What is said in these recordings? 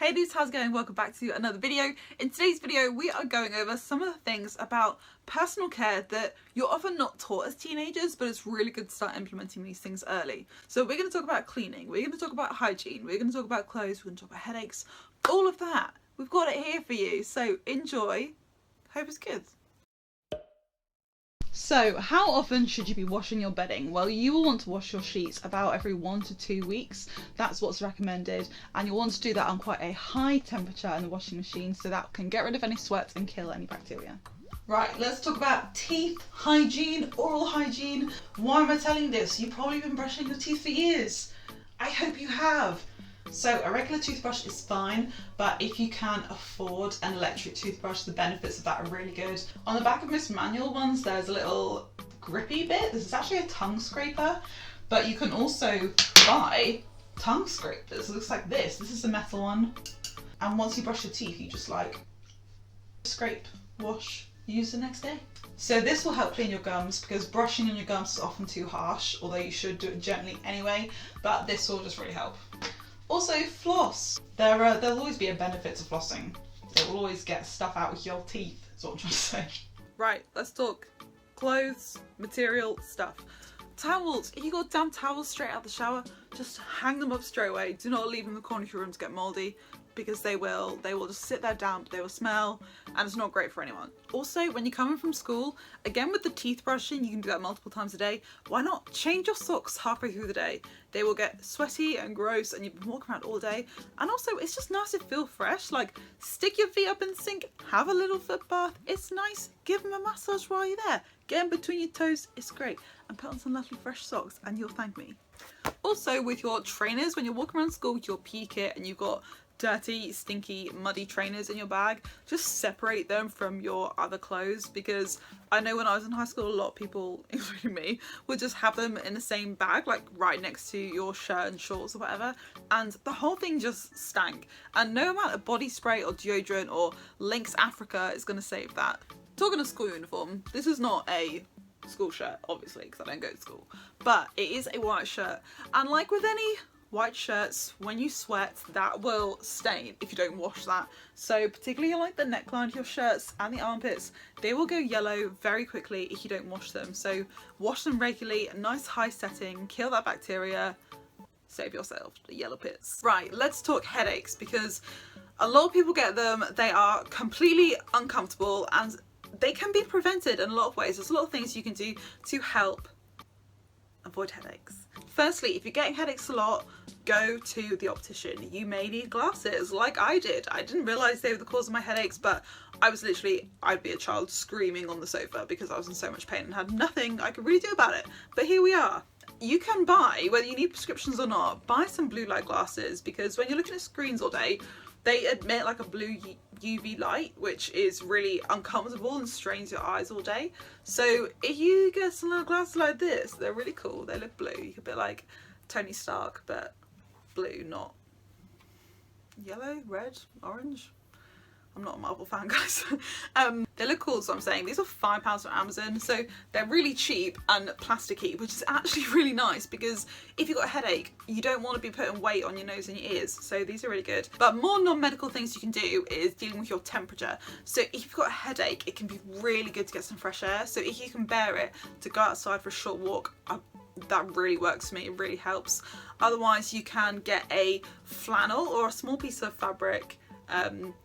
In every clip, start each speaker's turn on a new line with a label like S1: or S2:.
S1: Hey dudes, how's it going? Welcome back to another video. In today's video we are going over some of the things about personal care that you're often not taught as teenagers, but it's really good to start implementing these things early. So we're going to talk about cleaning, we're going to talk about hygiene, we're going to talk about clothes, we're going to talk about headaches, all of that. We've got it here for you, so enjoy. Hope it's good. So, how often should you be washing your bedding? Well, you will want to wash your sheets about every 1 to 2 weeks. That's what's recommended, and you'll want to do that on quite a high temperature in the washing machine so that can get rid of any sweat and kill any bacteria. Right, let's talk about teeth hygiene, oral hygiene. Why am I telling you this? You've probably been brushing your teeth for years. I hope you have. So a regular toothbrush is fine, but if you can afford an electric toothbrush, the benefits of that are really good. On the back of most manual ones, there's a little grippy bit. This is actually a tongue scraper, but you can also buy tongue scrapers. It looks like this. This is the metal one. And once you brush your teeth, you just like scrape, wash, use the next day. So this will help clean your gums because brushing on your gums is often too harsh, although you should do it gently anyway, but this will just really help. Also, floss. There'll always be a benefit to flossing. It will always get stuff out of your teeth, is what I'm trying to say. Right, let's talk clothes, material, stuff. Towels. If you got damn towels straight out the shower, just hang them up straight away. Do not leave them in the corner of your room to get mouldy, because they will just sit there damp, they will smell, and it's not great for anyone. Also, when you're coming from school, again with the teeth brushing, you can do that multiple times a day. Why not change your socks halfway through the day? They will get sweaty and gross and you've been walking around all day. And also, it's just nice to feel fresh. Like, stick your feet up in the sink, have a little foot bath. It's nice. Give them a massage while you're there. Get in between your toes, it's great. And put on some lovely fresh socks and you'll thank me. Also, with your trainers, when you're walking around school with your PE kit and you've got dirty, stinky, muddy trainers in your bag, just separate them from your other clothes, because I know when I was in high school, a lot of people, including me, would just have them in the same bag, like right next to your shirt and shorts or whatever, and the whole thing just stank. And no amount of body spray or deodorant or Lynx Africa is going to save that. Talking of school uniform, this is not a school shirt, obviously, because I don't go to school, but it is a white shirt, and like with any white shirts, when you sweat, that will stain if you don't wash that. So particularly like the neckline of your shirts and the armpits, they will go yellow very quickly if you don't wash them. So wash them regularly, a nice high setting, kill that bacteria, save yourself the yellow pits. Right, let's talk headaches, because a lot of people get them. They are completely uncomfortable and they can be prevented in a lot of ways. There's a lot of things you can do to help avoid headaches. Firstly, if you're getting headaches a lot, go to the optician. You may need glasses, like I did. I didn't realise they were the cause of my headaches, but I was literally, I'd be a child screaming on the sofa because I was in so much pain and had nothing I could really do about it. But here we are. You can buy, whether you need prescriptions or not, buy some blue light glasses, because when you're looking at screens all day, they emit like a blue UV light, which is really uncomfortable and strains your eyes all day. So if you get some little glasses like this, they're really cool. They look blue. You could be like Tony Stark, but blue, not yellow, red, orange. I'm not a Marvel fan, guys. They look cool, so I'm saying. These are £5 from Amazon, so they're really cheap and plasticky, which is actually really nice, because if you've got a headache, you don't want to be putting weight on your nose and your ears, so these are really good. But more non-medical things you can do is dealing with your temperature. So if you've got a headache, it can be really good to get some fresh air. So if you can bear it, to go outside for a short walk, that really works for me, it really helps. Otherwise, you can get a flannel or a small piece of fabric.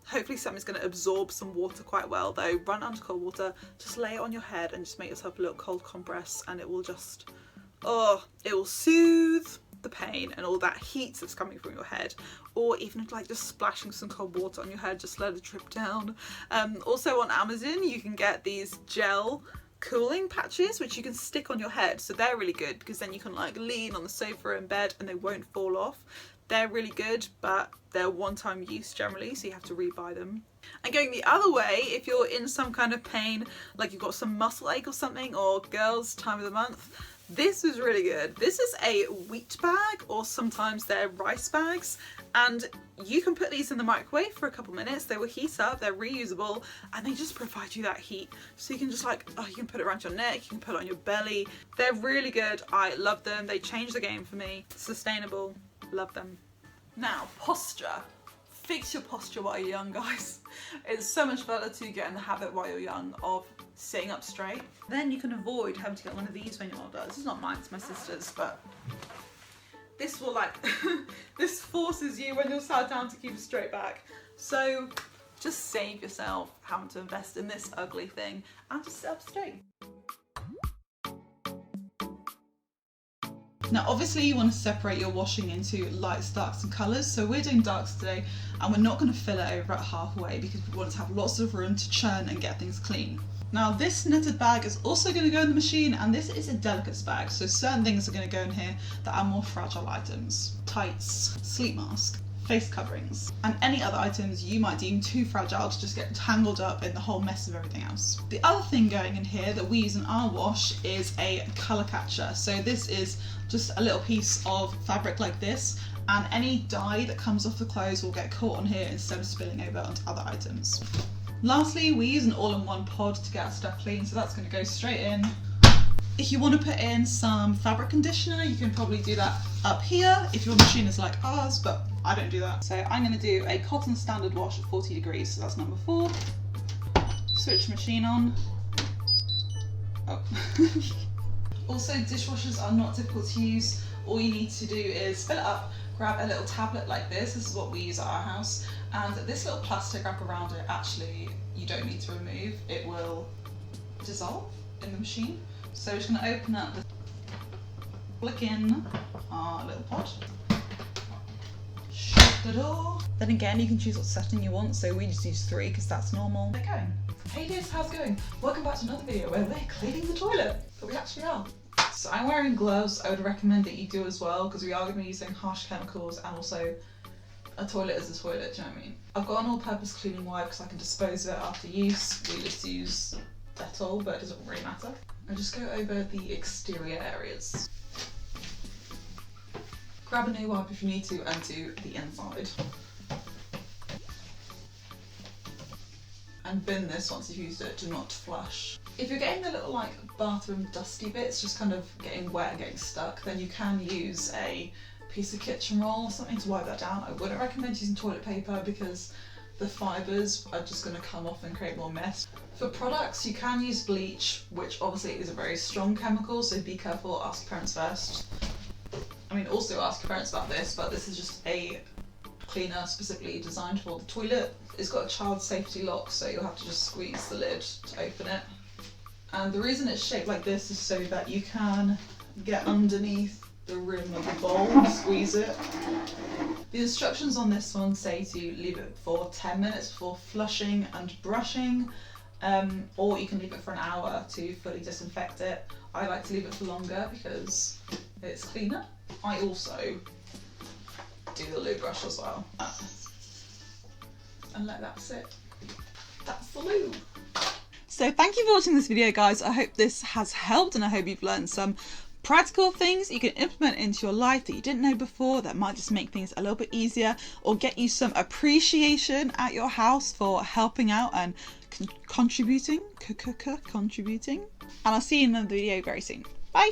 S1: Hopefully something's going to absorb some water quite well, though. Run under cold water, just lay it on your head and just make yourself a little cold compress, and it will just, it will soothe the pain and all that heat that's coming from your head. Or even like just splashing some cold water on your head, just let it drip down. Also on Amazon you can get these gel cooling patches which you can stick on your head, so they're really good, because then you can like lean on the sofa in bed and they won't fall off. They're really good, but they're one-time use generally, so you have to rebuy them. And going the other way, if you're in some kind of pain, like you've got some muscle ache or something, or girls' time of the month, this is really good. This is a wheat bag, or sometimes they're rice bags, and you can put these in the microwave for a couple minutes. They will heat up, they're reusable, and they just provide you that heat. So you can just like, you can put it around your neck, you can put it on your belly. They're really good. I love them. They changed the game for me. Sustainable. Love them. Now, posture. fix your posture while you're young, guys. It's so much better to get in the habit while you're young of sitting up straight. Then you can avoid having to get one of these when you're older. This is not mine, it's my sister's, but this will like, this forces you when you're sat down to keep a straight back. So just save yourself having to invest in this ugly thing and just sit up straight. Now obviously you want to separate your washing into lights, darks and colours, so we're doing darks today and we're not going to fill it over at halfway because we want to have lots of room to churn and get things clean. Now this knitted bag is also going to go in the machine, and this is a delicates bag, so certain things are going to go in here that are more fragile items. Tights, sleep mask, face coverings, and any other items you might deem too fragile to just get tangled up in the whole mess of everything else. The other thing going in here that we use in our wash is a colour catcher. So this is just a little piece of fabric like this, and any dye that comes off the clothes will get caught on here instead of spilling over onto other items. Lastly, we use an all-in-one pod to get our stuff clean, so that's going to go straight in. If you want to put in some fabric conditioner, you can probably do that up here if your machine is like ours, but I don't do that. So I'm going to do a cotton standard wash at 40 degrees, so that's number 4. Switch machine on. Oh. Also, dishwashers are not difficult to use. All you need to do is fill it up, grab a little tablet like this. This is what we use at our house. And this little plastic wrap around it, actually, you don't need to remove. It will dissolve in the machine. So we're just going to open up the, flick in our little pod, shut the door. Then again, you can choose what setting you want. So we just use 3 because that's normal. They're going. Hey dears, how's it going? Welcome back to another video where we're cleaning the toilet. But we actually are. So I'm wearing gloves. I would recommend that you do as well because we are going to be using harsh chemicals, and also a toilet is a toilet, do you know what I mean? I've got an all-purpose cleaning wipe because I can dispose of it after use. We just use Dettol, but it doesn't really matter. I'll just go over the exterior areas. Grab a new wipe if you need to, and do the inside. And bin this once you've used it, do not flush. If you're getting the little like bathroom dusty bits, just kind of getting wet and getting stuck, then you can use a piece of kitchen roll or something to wipe that down. I wouldn't recommend using toilet paper because the fibres are just going to come off and create more mess. For products, you can use bleach, which obviously is a very strong chemical, so be careful, ask your parents first. I mean, also ask your parents about this, but this is just a cleaner specifically designed for the toilet. It's got a child safety lock, so you'll have to just squeeze the lid to open it. And the reason it's shaped like this is so that you can get underneath the rim of the bowl and squeeze it. The instructions on this one say to leave it for 10 minutes before flushing and brushing, or you can leave it for an hour to fully disinfect it. I like to leave it for longer because it's cleaner. I also do the loo brush as well. And let that sit. That's the loo. So thank you for watching this video, guys. I hope this has helped, and I hope you've learned some practical things you can implement into your life that you didn't know before, that might just make things a little bit easier or get you some appreciation at your house for helping out and contributing. And I'll see you in another video very soon. Bye.